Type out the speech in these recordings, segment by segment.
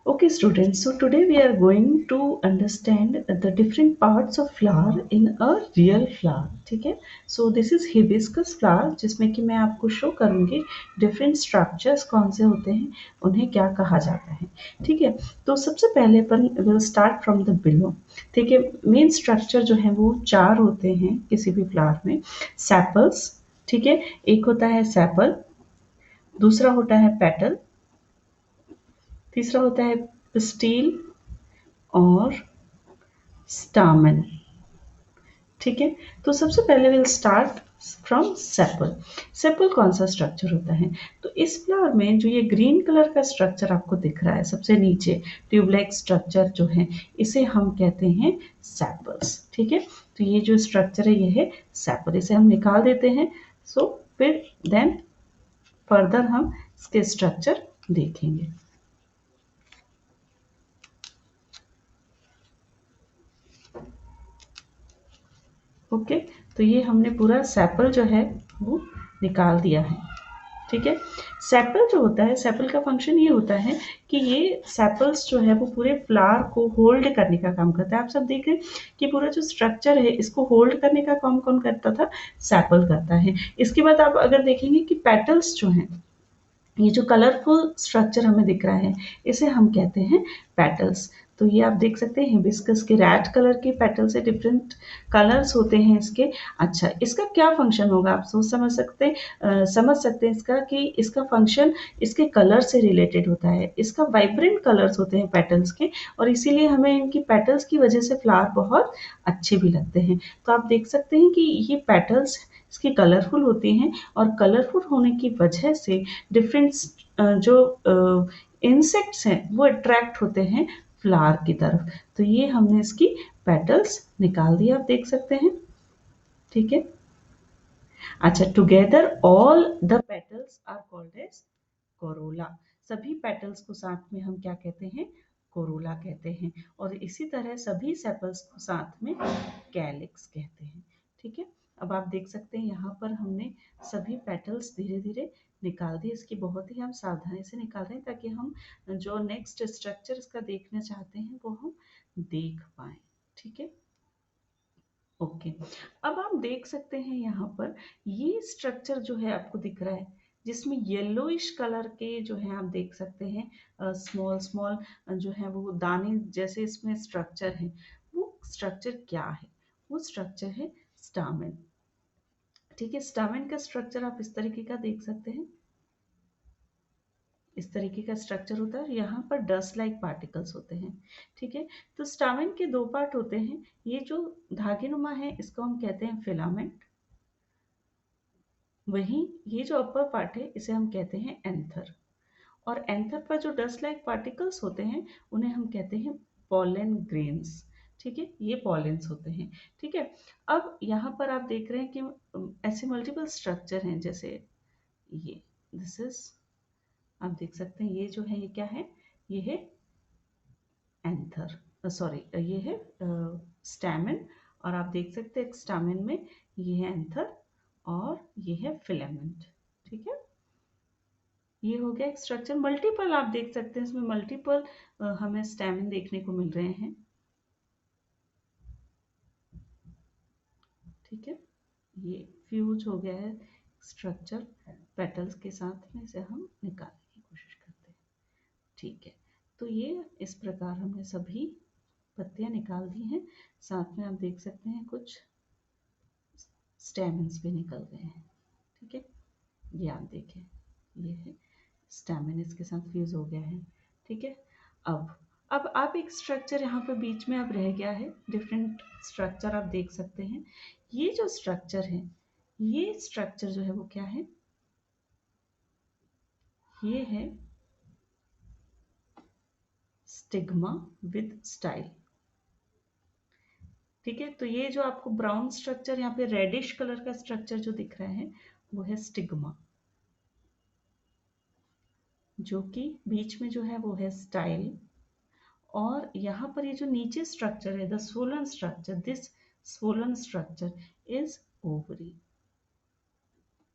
Okay, students, so today we are going to understand the different parts of flower in a real flower. ठीक है, so this is hibiscus flower जिसमें कि मैं आपको show करूँगी different structures कौन से होते हैं, उन्हें क्या कहा जाता है. ठीक है, तो सबसे पहले अपन will start from the below. ठीक है, मेन स्ट्रक्चर जो है वो 4 होते हैं किसी भी फ्लावर में. सेपल्स, ठीक है, एक होता है सेपल, दूसरा होता है पेटल, तीसरा होता है पिस्टिल और स्टामेन. ठीक है, तो सबसे पहले will start from sepal. Sepal कौन सा स्ट्रक्चर होता है? तो इस फ्लावर में जो ये ग्रीन कलर का स्ट्रक्चर आपको दिख रहा है सबसे नीचे, ट्यूबलाइक स्ट्रक्चर जो है, इसे हम कहते हैं सेपल्स. ठीक है, तो ये जो स्ट्रक्चर है ये है सेपल. इसे हम निकाल देते हैं. सो फिर देन फर्दर हम इसके स्ट्रक्चर देखेंगे. ओके, तो ये हमने पूरा सेपल जो है वो निकाल दिया है. ठीक है, सेपल जो होता है, सेपल का फंक्शन ये होता है कि ये सेपल्स जो है वो पूरे फ्लावर को होल्ड करने का काम करता है. आप सब देख रहे हैं कि पूरा जो स्ट्रक्चर है इसको होल्ड करने का काम कौन करता था? सेपल करता है. इसके बाद आप अगर देखेंगे कि पेटल्स जो हैं, ये जो कलरफुल स्ट्रक्चर हमें दिख रहा है इसे हम कहते हैं पेटल्स. तो ये आप देख सकते हैं हिबिस्कस के रेड कलर के पेटल से डिफरेंट कलर्स होते हैं इसके. अच्छा, इसका क्या फंक्शन होगा आप समझ सकते हैं इसका कि इसका फंक्शन इसके कलर से रिलेटेड होता है. इसका वाइब्रेंट कलर्स होते हैं पेटल्स के, और इसीलिए हमें इनकी पेटल्स की वजह से फ्लावर बहुत अच्छे भी लगते हैं. तो आप देख सकते हैं कि ये पेटल्स इसकी कलरफुल होती हैं, और कलरफुल होने की वजह से डिफरेंट जो इंसेक्ट्स हैं वो अट्रैक्ट होते हैं फ्लावर की तरफ. तो ये हमने इसकी पेटल्स निकाल दिया, आप देख सकते हैं. ठीक है, अच्छा, together all the petals are called as corolla. सभी पेटल्स को साथ में हम क्या कहते हैं? कोरोला कहते हैं. और इसी तरह सभी सेपल्स को साथ में कैलिक्स कहते हैं. ठीक है, अब आप देख सकते हैं यहाँ पर हमने सभी पेटल्स धीरे धीरे निकाल दिए. इसकी बहुत ही हम सावधानी से निकाल रहे हैं ताकि हम जो नेक्स्ट स्ट्रक्चर इसका देखना चाहते हैं वो हम देख पाए. ठीक है, ओके. अब आप देख सकते हैं यहाँ पर ये स्ट्रक्चर जो है आपको दिख रहा है जिसमें येलोइश कलर के जो है आप देख सकते हैं स्मॉल स्मॉल जो है वो दाने जैसे इसमें स्ट्रक्चर है. वो स्ट्रक्चर क्या है? वो स्ट्रक्चर है स्टामेन. ठीक है, स्टामेन का स्ट्रक्चर आप इस तरीके का देख सकते हैं. इस तरीके का स्ट्रक्चर होता है और यहाँ पर डस्ट लाइक पार्टिकल्स होते हैं. ठीक है, तो स्टामेन के दो पार्ट होते हैं. ये जो धागेनुमा है इसको हम कहते हैं फिलामेंट. वहीं ये जो अपर पार्ट है इसे हम कहते हैं एंथर. और एंथर पर जो डस्ट लाइक पार्टिकल्स होते हैं उन्हें हम कहते हैं पॉलन ग्रेन्स. ठीक है, ये पॉलेंस होते हैं. ठीक है, अब यहाँ पर आप देख रहे हैं कि ऐसे मल्टीपल स्ट्रक्चर हैं जैसे ये, दिस इज, आप देख सकते हैं ये जो है ये क्या है? ये है एंथर, सॉरी ये है स्टैमेन. और आप देख सकते हैं स्टैमेन में ये है एंथर और ये है फिलामेंट. ठीक है, ये हो गया एक स्ट्रक्चर. मल्टीपल आप देख सकते हैं इसमें मल्टीपल हमें स्टैमेन देखने को मिल रहे हैं. ठीक है, ये फ्यूज हो गया है स्ट्रक्चर पेटल्स के साथ में, इसे हम निकालने की कोशिश करते हैं. ठीक है, तो ये इस प्रकार हमने सभी पत्तियां निकाल दी हैं. साथ में आप देख सकते हैं कुछ स्टैमेंस भी निकल गए हैं. ठीक है, ये आप देखें, ये है स्टैमेन इसके साथ फ्यूज हो गया है. ठीक है, अब आप एक स्ट्रक्चर यहाँ पे बीच में अब रह गया है, डिफरेंट स्ट्रक्चर आप देख सकते हैं. ये जो स्ट्रक्चर है, ये स्ट्रक्चर जो है वो क्या है? ये है स्टिग्मा विद स्टाइल. ठीक है, तो ये जो आपको ब्राउन स्ट्रक्चर यहाँ पे रेडिश कलर का स्ट्रक्चर जो दिख रहा है वो है स्टिग्मा, जो कि बीच में जो है वो है स्टाइल. और यहाँ पर ये जो नीचे स्ट्रक्चर है the swollen structure, this swollen structure is ovary.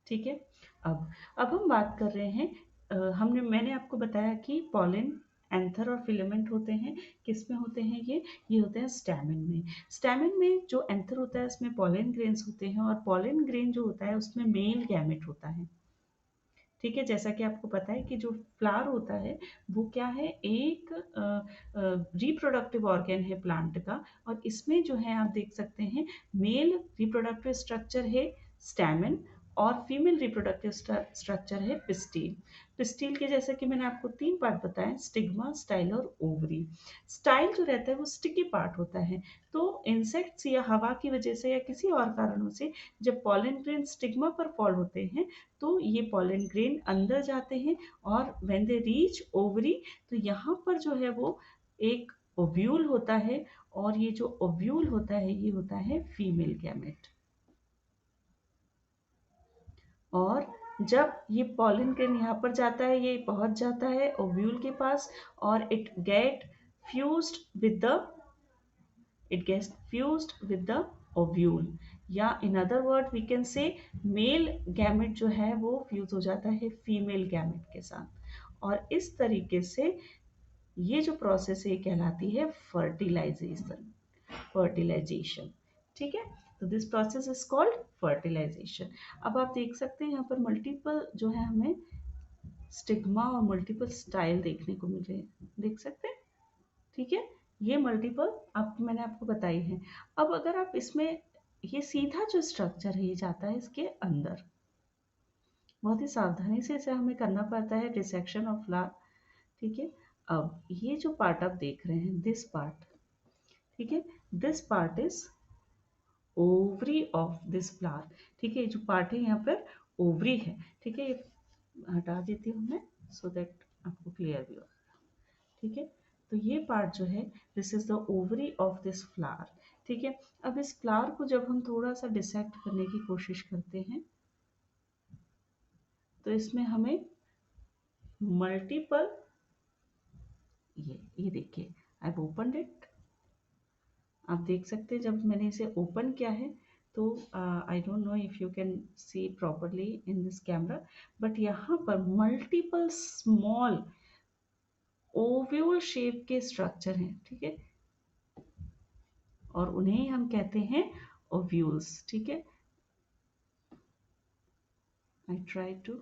ठीक है, अब हम बात कर रहे हैं मैंने आपको बताया कि पॉलन एंथर और फिलामेंट होते हैं, किस में होते हैं ये होते हैं स्टैमेन में। स्टैमेन में जो एंथर होता है उसमें पॉलन ग्रेन्स होते हैं, और पॉलन ग्रेन जो होता है उसमें मेल गैमेट होता है। ठीक है, जैसा कि आपको पता है कि जो फ्लावर होता है वो क्या है, एक रिप्रोडक्टिव ऑर्गन है प्लांट का, और इसमें जो है आप देख सकते हैं मेल रिप्रोडक्टिव स्ट्रक्चर है स्टैमेन, और फीमेल रिप्रोडक्टिव स्ट्रक्चर है पिस्टिल। पिस्टिल के जैसे कि मैंने आपको 3 पार्ट बताए, स्टिग्मा, स्टाइल और ओवरी। स्टाइल जो रहता है वो स्टिकी पार्ट होता है, तो इंसेक्ट्स या हवा की वजह से या किसी और कारणों से जब पॉलन ग्रेन स्टिग्मा पर फॉल होते हैं तो ये पॉलन ग्रेन अंदर जाते हैं, और व्हेन दे रीच ओवरी तो यहाँ पर जो है वो एक ओव्यूल होता है, और ये जो ओव्यूल होता है ये होता है फीमेल गैमेट। और जब ये पॉलन ग्रेन यहाँ पर जाता है, ये पहुंच जाता है ओव्यूल के पास, और it gets fused with the ovule, या in other word we can say male gamete जो है वो फ्यूज हो जाता है फीमेल गैमेट के साथ, और इस तरीके से ये जो प्रोसेस है कहलाती है फर्टिलाइजेशन। ठीक है, तो this process is called fertilisation. अब आप देख सकते हैं यहाँ पर मल्टीपल जो है हमें स्टिग्मा और मल्टीपल स्टाइल देखने को मिल रहे हैं, देख सकते हैं। ठीक है, ये मल्टीपल मैंने आपको बताई है। अब अगर आप इसमें ये सीधा जो स्ट्रक्चर है ये जाता है इसके अंदर, बहुत ही सावधानी से इसे हमें करना पड़ता है, डिसेक्शन ऑफ फ्लावर। ठीक है, अब ये जो पार्ट आप देख रहे हैं, दिस पार्ट, ठीक है, this part is ovary of this flower. ठीक है, ये जो पार्ट है यहाँ पर ओवरी है। ठीक है, ये हटा देती हूँ मैं सो दैट आपको क्लियर भी हो। ठीक है, तो ये पार्ट जो है this is the ovary of this flower. ठीक है, अब इस फ्लावर को जब हम थोड़ा सा डिसेक्ट करने की कोशिश करते हैं तो इसमें हमें मल्टीपल, ये देखिए आई हैव ओपनड इट, आप देख सकते हैं जब मैंने इसे ओपन किया है तो I don't know if you can see properly in this camera, but यहाँ पर मल्टीपल स्मॉल ओव्यूल शेप के स्ट्रक्चर हैं। ठीक है, और उन्हें हम कहते हैं ओव्यूल्स। ठीक है, आई ट्राई टू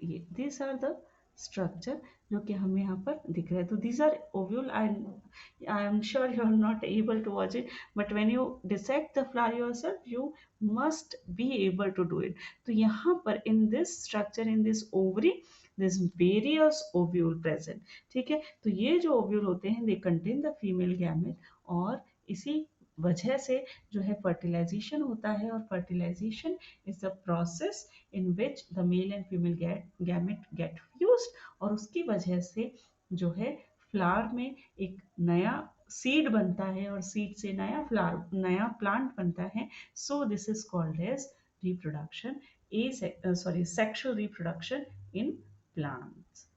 ये दिस आर द स्ट्रक्चर जो कि हमें यहाँ पर दिख रहा है। तो these are ovule, I am sure you are not able to watch it, but when you dissect the flower yourself you must be able to do it. तो यहाँ पर in this structure, in this ovary, this various ovule present. ठीक है, तो ये जो ovule होते हैं they contain the female gamete, और इसी वजह से जो है फर्टिलाइजेशन होता है, और fertilisation is the process in which the male and female gamete get fused, और उसकी वजह से जो है फ्लावर में एक नया सीड बनता है, और सीड से नया फ्लावर, नया प्लांट बनता है। So this is called as reproduction, sexual reproduction in plants.